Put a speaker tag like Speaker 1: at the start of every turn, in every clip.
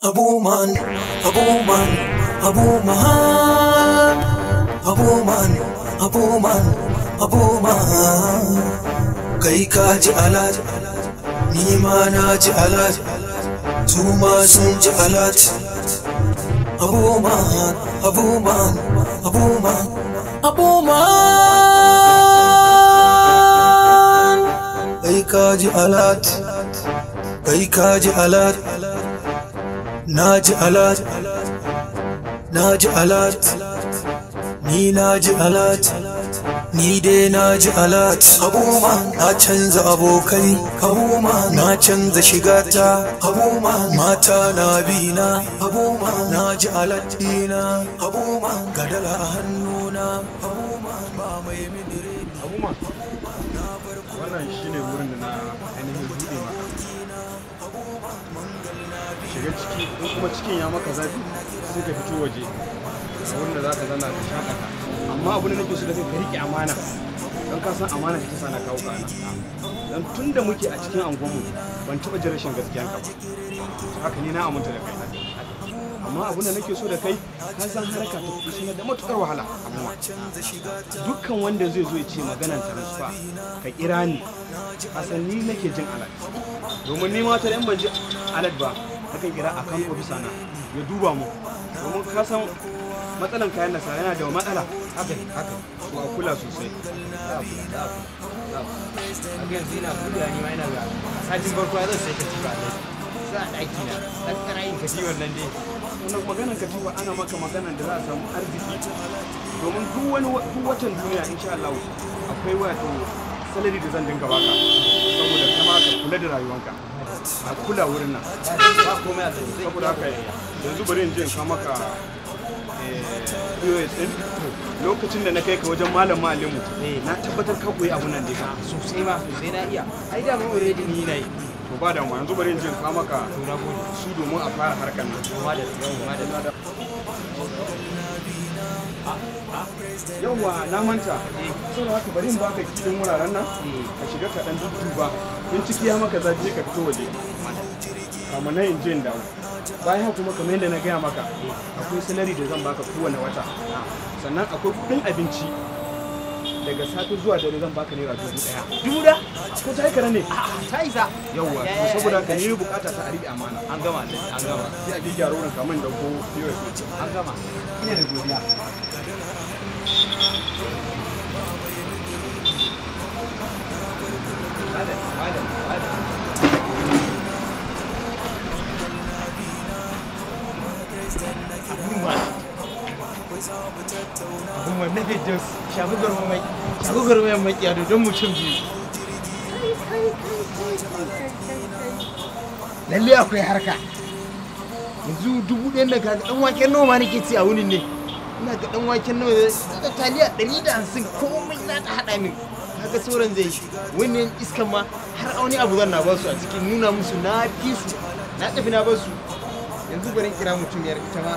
Speaker 1: Abuman, Abuman, Abuman, Abuman, Abuman, Abuman. Kai ka ji alat, ni ma na ji alat, su ma sun ji alat. Abuman, Abuman, Abuman, Abuman. Kai ka ji alat, kai ka ji alat. Naji alat, naji alat, ni naji alat, ni dai naji alat. Abuman, na canza abokai, Abuman, na canza shigata, Abuman, mata na bina, Abuman, naji alat dina, Abuman, gadala a hannuna, Abuman, ba mai minire.
Speaker 2: Abuman, wannan shine wurin da na ainihin buɗe maka. Shiga ciki, in kuma cikin ya maka zafi sai ka fito waje wurin da za ka zana ka shakata. Amma abin da nake so da kai ka riƙe amana, don ka san amana ta sa na kawo ka nan. Don tun da muke a cikin angonmu ban taɓa jin rashin gaskiyanka ba, haka ni na aminta da kai. Amma abin da nake so da kai, ka san harka ta kuɗi suna da matuƙar wahala. Amma dukkan wanda zai zo ya ce maganan transfer ka kira ni, asan ni nake jin alat. Domin ni ma ta dan ban ji alat ba, akan kira akan ofisa na ya duba mu. Domin ka san matsalan kayan nasa yana da matsala. Haka to a kula sosai.
Speaker 3: Yanzu ina kula ni ma ina ga satin farko zan sai katifa ne. Za a ɗaki na ɗan ƙarayin katifar nan dai.
Speaker 2: Wannan maganan katifa ana maka maganan da za a samu arziki. Domin duk watan duniya insha Allah akwai wato salari da zan dinga baka. Saboda kama ka kula da rayuwanka. A kula wurin nan.
Speaker 3: Ba komai a tsaye.
Speaker 2: Saboda haka yanzu bari in je in kawo maka POS ɗin. Lokacin da na kai ka wajen malam Alimu, na tabbatar ka koyi abun nan dai ka.
Speaker 3: Sosai ma sosai na iya. Ai da mun already ni na yi.
Speaker 2: To ba da yanzu bari in je in kawo maka su domin a fara harkar nan. Yawwa na manta. Saboda haka bari in baka cikin wuraren nan. Ka shiga ka dan dudduba. In ciki ya maka zaje ka fito waje. Kamar na in je in dawo. Bayan kuma kamar yadda na gaya maka, akwai salari da zan baka kowane wata. Sannan akwai kuɗin abinci. Daga safe zuwa dare zan baka naira 1000.
Speaker 3: 1000?
Speaker 2: Ko ta yi ne?
Speaker 3: Ta isa.
Speaker 2: Yawwa, saboda ka yi bukata ta riƙe amana.
Speaker 3: An gama, an gama.
Speaker 2: Sai a gyara wurin kamar da ko POS.
Speaker 3: An gama.
Speaker 2: Ina da godiya.
Speaker 3: Abun wannan videos shafi garmamai makiya don mutum biyu. Lalle akwai harka. Yanzu 1000 da kaga dan waken nawa ma nake ci a wunin ne. Ina ga dan waken nawa da taliya 150 komai za ta hada min. Kaga sauran zai wannan iskan ma har wani abu zan na ba su a cikin nuna musu na fi su. Na tafi na ba su. Yanzu bari kira mutumiyar ita ma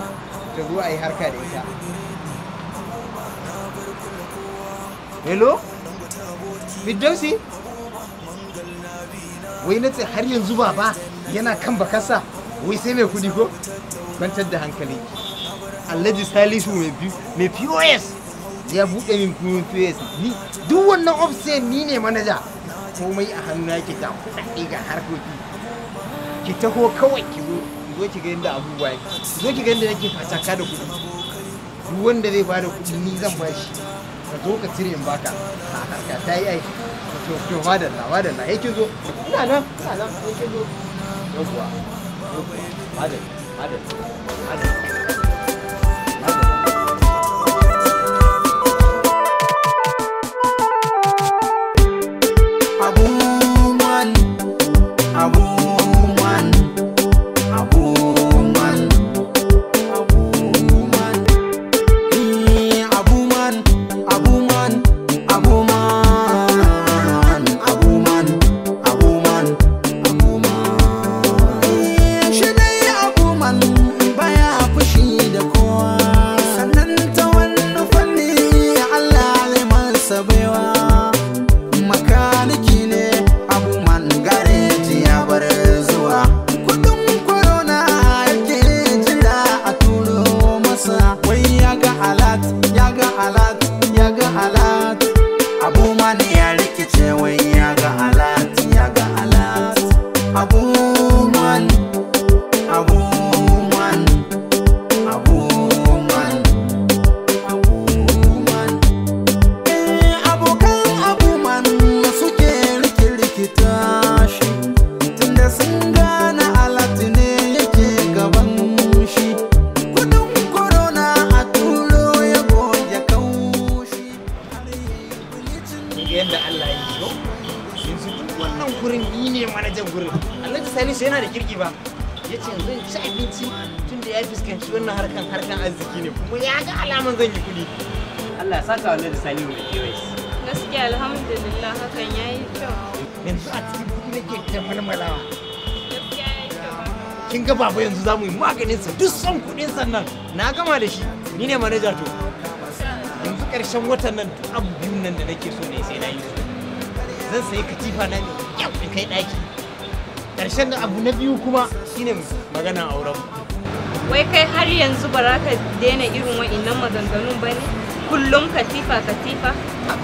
Speaker 3: ta zo a yi harka da ita. Hello? Firdausi? Wai na ce har yanzu baba yana kan bakasa, wai sai mai kudi ko? Kwantar da hankali. Alhaji Salisu mai POS ya buɗe min POS. Ni duk wannan offset ni ne manaja. Komai a hannu yake ga kuɗaɗe ga harkoki. Ki taho kawai ki zo ki ga yadda abubuwa yake. Ki zo ki ga yadda nake fataka da kuɗi. Duk wanda zai bada kuɗi ni zan bashi. Ka zo ka cire in baka a harka ta yi aiki. To madalla yake zo ina nan yake zo yawwa madalla
Speaker 1: Baya fushi
Speaker 3: zan ci abinci tun da ya fuskanci wannan harkan arziki ne kuma ya ga alaman zan yi kuɗi. Allah ya saka wannan da Salihu da POS.
Speaker 4: Gaskiya alhamdulillah hakan yayi kyau.
Speaker 3: Yanzu a cikin kuɗi nake ta malmalawa.
Speaker 4: Gaskiya yayi kyau.
Speaker 3: Kin ga baba yanzu za mu yi maganin sa duk son kuɗin sannan na gama da shi ni ne manaja to. Yanzu ƙarshen watan nan duk abu biyun nan da nake so ne sai na yi su. Zan sayi katifa na ne yau in kai ɗaki. Ƙarshen da abu na biyu kuma shine magana auren mu.
Speaker 4: Wai kai har yanzu ba za ka daina irin wa'innan maganganun ba ne? Kullum katifa.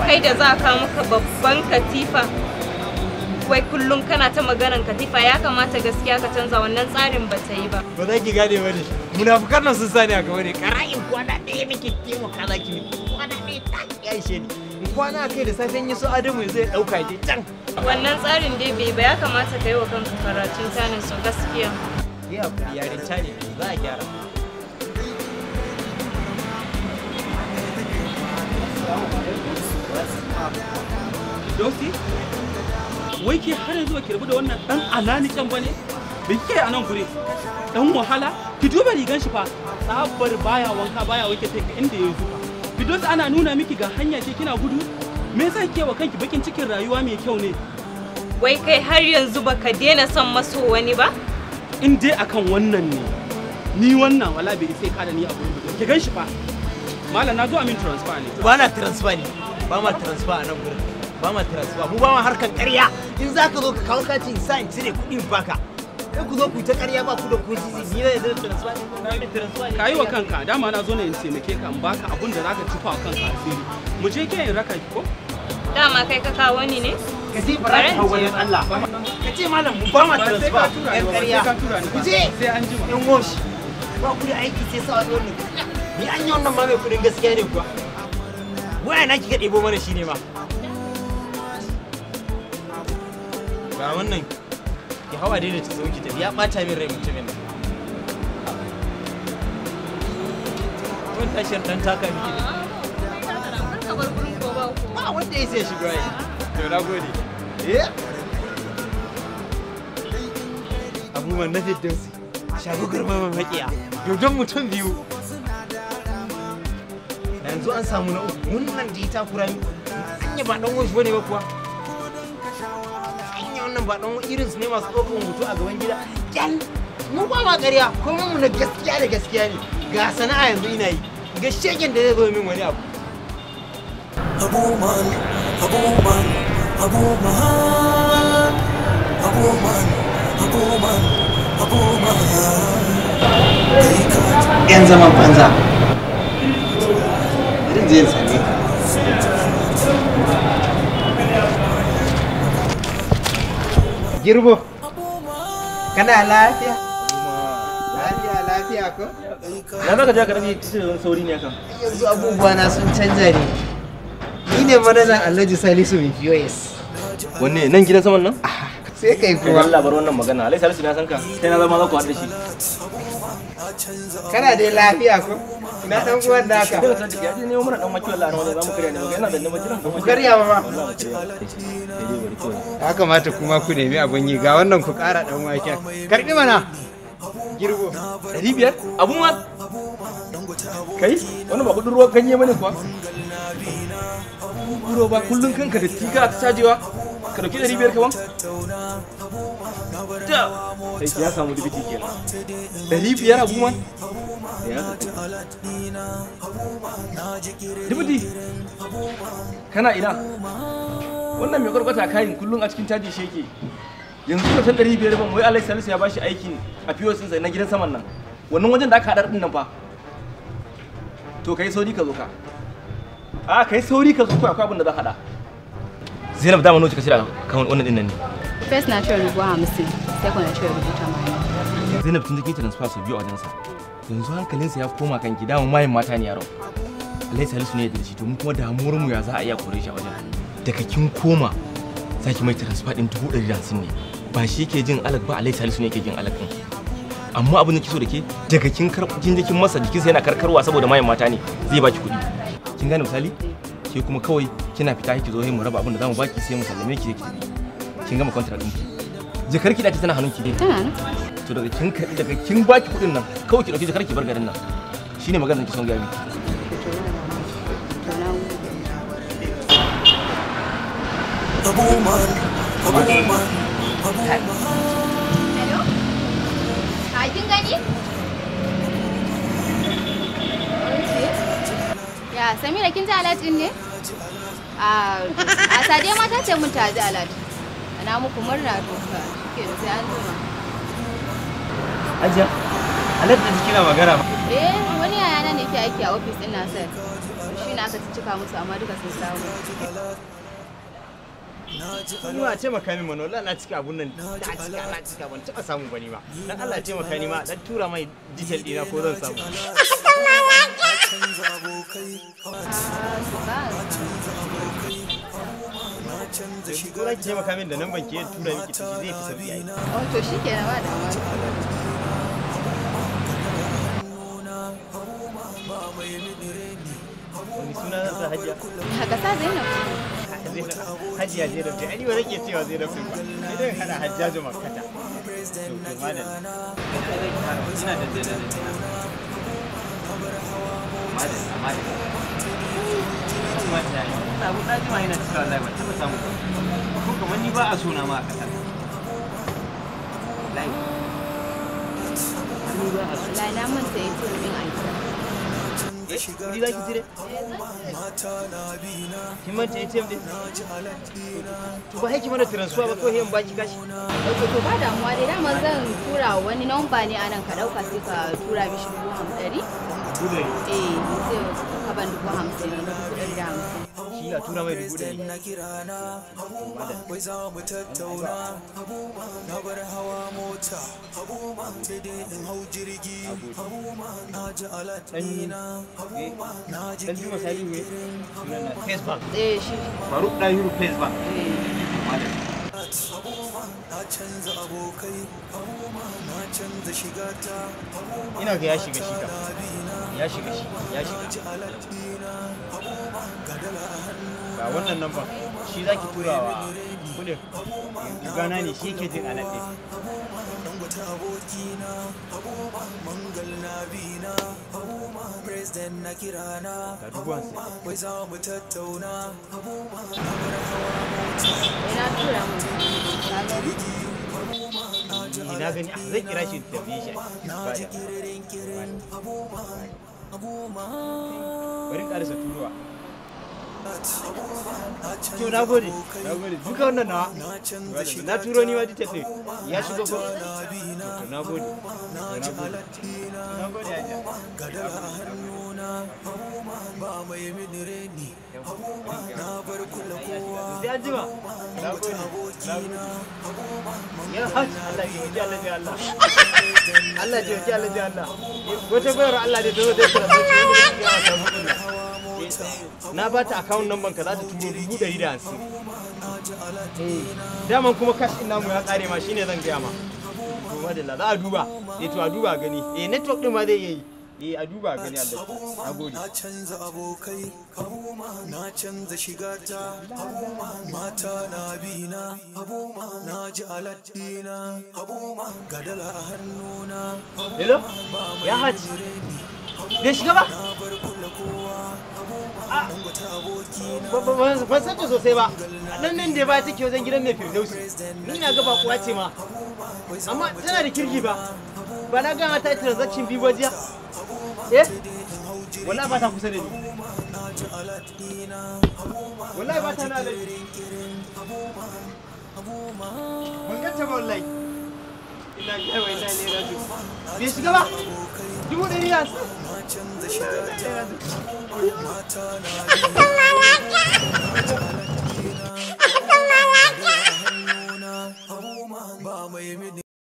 Speaker 4: Kai da za ka maka babban katifa. Wai kullum kana ta maganan katifa ya kamata gaskiya ka canza wannan tsarin ba ta yi ba.
Speaker 3: Ba za ki gane ba ne. Munafukan nan sun sani a gaba ne. Kara'in kwana ɗaya nake taimaka za ki ne. Kwana ɗaya ta ya ishe ni. In kwana kai da safen yi su Adamu zai ɗauka je can.
Speaker 4: Wannan tsarin dai bai ba ya kamata ka yi wa kanka karatun tanin su gaskiya.
Speaker 3: Ya yarinta ne za a gyara.
Speaker 5: Doki? Wai ke har yanzu ba ki rabu da wannan dan alani can bane? Bai ke a nan gure. Dan wahala? Ki duba rigan shi fa. Tsabar baya wanka baya wanke sai inda ya zuba. Bidon ana nuna miki ga hanya ce kina gudu? Me yasa kike wa kanki bakin cikin rayuwa mai kyau ne?
Speaker 4: Wai kai har yanzu baka daina son maso wani ba?
Speaker 5: In dai akan wannan ne. Ni wannan wala bai sai kada ni a gurin bidon. Ki gan shi fa. Malam na zo amin transfer ne.
Speaker 3: Ba na transfer ne. Ba ma transfer a nan gurin. Ba ma transfer. Mu ba ma harkan ƙarya. In za ka zo ka kawo katin sa in cire kuɗin baka. Sai ku zo ku ta ƙarya ba ku da ko sisi. Ni ne da transfer ne. Na da transfer ne.
Speaker 5: Ka yi wa kanka dama na zo ne in taimake ka in baka abun da zaka tufa wa kanka asiri. Mu je ke in raka ki ko?
Speaker 4: Dama kai ka kawo ni ne?
Speaker 3: Ka ce ba za ka wani Allah. Ka ce malam mu ba ma transfer. Ƴan ƙarya. Ku je.
Speaker 5: Sai an jima.
Speaker 3: Ƴan wash. Ba ku da aiki sai sa wannan. Ni an yi wannan ma mai kuɗin gaskiya ne kuwa. Waya na kika ɗebo mana shi ne ma. Ga wannan ki hawa daidai ta sauki tafi ya ɓata min rai mutumin nan. Wani tashiyar ɗan taka miki ne. Ba wanda ya sai shiga yi. To na gode. Abubuwan na Firdausi. Shago garba makiya. Dodon mutum biyu. Yanzu an samu na uku. Wannan da ya takura mi. Anya ba ɗan wasu bane ba kuwa. Wannan ba dan irin su ne masu ɗaukar hoto a gaban gida kyan mu ba ma ƙarya kuma mu na gaskiya da gaskiya ne ga sana'a yanzu ina yi ga shegen da zai zo min wani abu
Speaker 1: Abuman
Speaker 3: yan zaman banza irin zai same ka Girbo, kana lafiya? Lafiya ko?
Speaker 5: Ya zaka je ka rage cikin sauri ne kan.
Speaker 3: Yanzu abubuwa na sun canja ne. Ni ne manajan Alhaji Salisu mai POS.
Speaker 5: Wanne nan gidan saman nan?
Speaker 3: Sai kai kuwa.
Speaker 5: Allah bar wannan magana. Alhaji Salisu na san ka. Sai na zama za ku haɗu da shi.
Speaker 3: Kana dai lafiya ko? Ina dan uwan naka.
Speaker 5: Daga san ya je ne mana dan maki wallahi wani zamu kare ne yana da nama jiran
Speaker 3: Ku karya ba. Ya kamata kuma ku nemi abun yi ga wannan ku ƙara dan waken. Karbi mana. Girbo.
Speaker 5: 500 abun ma kai wannan ba kudin ruwan ganye bane kuwa buro ba kullun kanka da tika ta cajewa ka dauki 500 kaman da sai ya samu dibiti kenan 500 abun ma dibiti kana ina wannan mai gurgurta kayan kullun a cikin caji sheke yanzu da 500 ban wai Allah Salisu ya bashi aiki a POS din sa na gidan saman nan wannan wajen da aka hadar din nan fa to kai sauri ka zo ka kai sauri ka zo ko akwai abin da za hada Zainab da mano kika shira kan wannan din nan ne
Speaker 6: first na cire rubuwa 50 second na cire rubuta mai
Speaker 5: Zainab tun da kike transfer su biyu a wajen sa yanzu hankalinsa ya koma kan gida mu mayin mata ne yaro Allah Salisu ne da shi to mu kuma damuwar mu ya za a iya kore shi a wajen daga kin koma saki mai transfer din 150 ne ba shi yake jin alak ba Allah Salisu ne yake jin alak din amma abin da kiso da ke daga kin jikin masa jikinsa yana karkarwa saboda mayin mata ne zai baki kuɗi kin gane misali ke kuma kawai kina fita ki zo mu raba abin da zamu baki sai mu sallame ki kin gama contract ɗinki jakar ki da tana hannunki
Speaker 6: tana
Speaker 5: to daga kin baki kuɗin nan kawai ki dauki jakar ki bar garin nan shine maganar ki son ga miki.
Speaker 6: Hello? Kin gani? Ya, Samira kin ji alert din ne? A Sadiya ma ta ce mun ta ji alert. Ana muku murna to ka shike sai an jima.
Speaker 3: Ajiya, alert da kina magana ba.
Speaker 6: Wani yaya na ne ke aiki a office din Nasir. Shi ne aka cika musu amma duka sun samu.
Speaker 3: Ni ma ce maka min mana wallahi na cika abun nan na cika ban taba samu bane ba. Dan Allah ce maka ni ma dan tura mai detail dina ko zan samu. Kura ki taimaka min da nan banki ya tura miki ciki zai fi sauki ai.
Speaker 6: Oh to shikenan ba da ma.
Speaker 3: Wani suna na sa Hajiya?
Speaker 6: Haka sa Zainab.
Speaker 3: Hajiya Zainab ce ai ba nake cewa Zainab din ba. Idan hada Hajjaju Makkata. To malam. Ina da Zainab. Sabu ɗaji ma yana cika wallahi ban taɓa samu ko kamar ni ba a sona ma a ƙasar wallahi
Speaker 6: Na manta ya ce min aiki.
Speaker 3: Kudi za ki cire? Kin manta ATM din? To ba haiki mana transfer ba ko hiyan baki kashi?
Speaker 6: To ba damuwa dai dama zan tura wani namba ne anan ka ɗauka sai ka tura mishi 50,000. Sai ka ban 50,000 ne 150.
Speaker 3: Shi ya tura mai 100,000.
Speaker 1: Wai za mu tattauna na bar hawa mota sai dai in hau jirgi na ji alatina na ji
Speaker 3: Dan Juma Salihu ne? Sunana Facebook.
Speaker 6: Shi.
Speaker 3: Faruk Dahiru Facebook.
Speaker 1: na canza abokai na canza shigata
Speaker 3: Ina ga ya shiga shiga. Ya shiga shi. Ya shiga. Ga wannan namba shi zaki turawa kudin. Gana ne shi ke jin alaɗe.
Speaker 1: wata abokina mangal na bina president na kirana
Speaker 3: Ga dubuwan sai.
Speaker 1: wai za mu tattauna
Speaker 6: Ina tura mu.
Speaker 3: Na gani zai kira shi da biye shi. Bari ƙarisa turuwa. To na gode. Duka wannan nawa. Na turo ni wadi tafe. Ya shigo ko? To na gode. Na gode aja.
Speaker 1: gadar a hannuna ba mai mini reni na bar kula kowa
Speaker 3: Sai an jima. Na gode. Ya haji Allah ya ji Allah ya Allah. Allah ya ji Allah ya Allah. Wata bayar Allah da zo da kira na ba ta account number ka za ta turo 150. Daman kuma cash din namu ya kare ma shine zan gaya ma. To madalla za a duba. To a duba gani. Network din ma zai yi. A duba gani Allah. Nagode.
Speaker 1: na canza abokai na canza shigata mata na bina na ji aladdina gadala a hannuna
Speaker 3: Hello? Ya haji. Bai shiga ba? Ban san ta sosai ba. Nan da ba take wajen gidan mai Firdausi. Ni na ga bakuwa ce ma. Amma tana da kirki ba. Ba na gama ta transaction bi wajiya. Wallahi ba ta kusa da ni. Wallahi ba ta na da ni. Ban ganta ba wallahi. Ina ga wai na ne rajo. Bai shiga ba? 150.
Speaker 1: canza shigata mata na bina